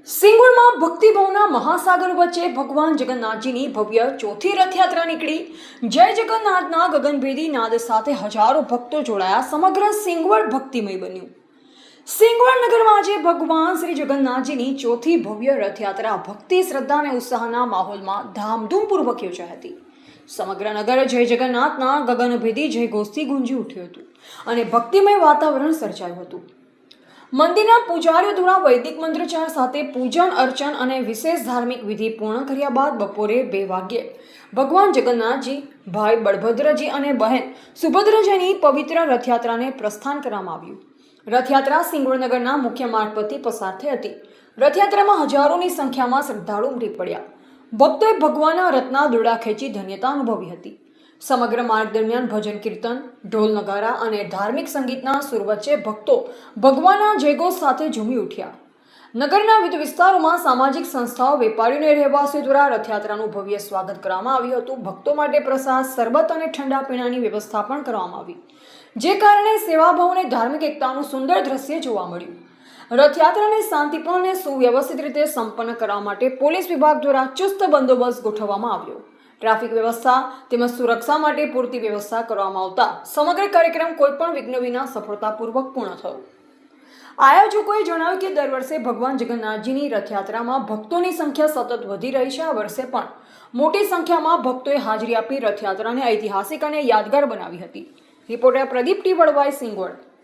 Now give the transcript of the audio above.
સિંગવડમાં ભક્તિભાવના મહાસાગર વચ્ચે ભગવાન જગન્નાથજીની ભવ્ય ચોથી રથયાત્રા નીકળી। જય જગન્નાથના ગગનભેદી નાદ સાથે હજારો ભક્તો જોડાયા। સમગ્ર સિંગવડ ભક્તિમય બન્યું। સિંગવડ નગરમાં આજે ભગવાન શ્રી જગન્નાથજીની ચોથી ભવ્ય રથયાત્રા ભક્તિ, શ્રદ્ધા અને ઉત્સાહના માહોલમાં ધામધૂમપૂર્વક યોજાઈ હતી। સમગ્ર નગર જય જગન્નાથના ગગનભેદી જયઘોષથી ગુંજી ઉઠ્યું હતું અને ભક્તિમય વાતાવરણ સર્જાયું હતું। મંદિરના પૂજારીઓ દ્વારા વૈદિક મંત્રોચ્ચાર સાથે પૂજન અર્ચન અને વિશેષ ધાર્મિક વિધિ પૂર્ણ કર્યા બાદ બપોરે 2 વાગ્યે ભગવાન જગન્નાથજી, ભાઈ બળભદ્રજી અને બહેન સુભદ્રાજીની પવિત્ર રથયાત્રાને પ્રસ્થાન કરવામાં આવ્યું। રથયાત્રા સિંગવડ નગરના મુખ્ય માર્ગ પરથી પસાર થઈ હતી। રથયાત્રામાં હજારોની સંખ્યામાં શ્રદ્ધાળુ ઉમટી પડ્યા। ભક્તોએ ભગવાનના રથના દોરડા ખેંચી ધન્યતા અનુભવી હતી। સમગ્ર માર્ગ દરમિયાન ભજન કીર્તન, ઢોલ નગારા અને ધાર્મિક સંગીતના સુર વચ્ચે ભક્તો ભગવાનના જયઘોષ સાથે ઝૂમી ઉઠ્યા। નગરના વિવિધ વિસ્તારોમાં સામાજિક સંસ્થાઓ, વેપારીઓ અને રહેવાસીઓ દ્વારા રથયાત્રાનું ભવ્ય સ્વાગત કરવામાં આવ્યું હતું। ભક્તો માટે પ્રસાદ, શરબત અને ઠંડા પીણાની વ્યવસ્થા પણ કરવામાં આવી, જે કારણે સેવાભાવ અને ધાર્મિક એકતાનું સુંદર દ્રશ્ય જોવા મળ્યું। રથયાત્રાને શાંતિપૂર્ણ અને સુવ્યવસ્થિત રીતે સંપન્ન કરવા માટે પોલીસ વિભાગ દ્વારા ચુસ્ત બંદોબસ્ત ગોઠવવામાં આવ્યો। ટ્રાફિક વ્યવસ્થા તેમજ સુરક્ષા માટે પૂરતી વ્યવસ્થા કરવામાં આવતા સમગ્ર કાર્યક્રમ કોઈપણ વિઘ્ન વિના સફળતાપૂર્વક પૂર્ણ થયો। આયોજકોએ જણાવ્યું કે દર વર્ષે ભગવાન જગન્નાથજીની રથયાત્રામાં ભક્તોની સંખ્યા સતત વધી રહી છે। આ વર્ષે પણ મોટી સંખ્યામાં ભક્તોએ હાજરી આપી રથયાત્રાને ઐતિહાસિક અને યાદગાર બનાવી હતી। Reporter Pradeep T Vadvai, Singvad.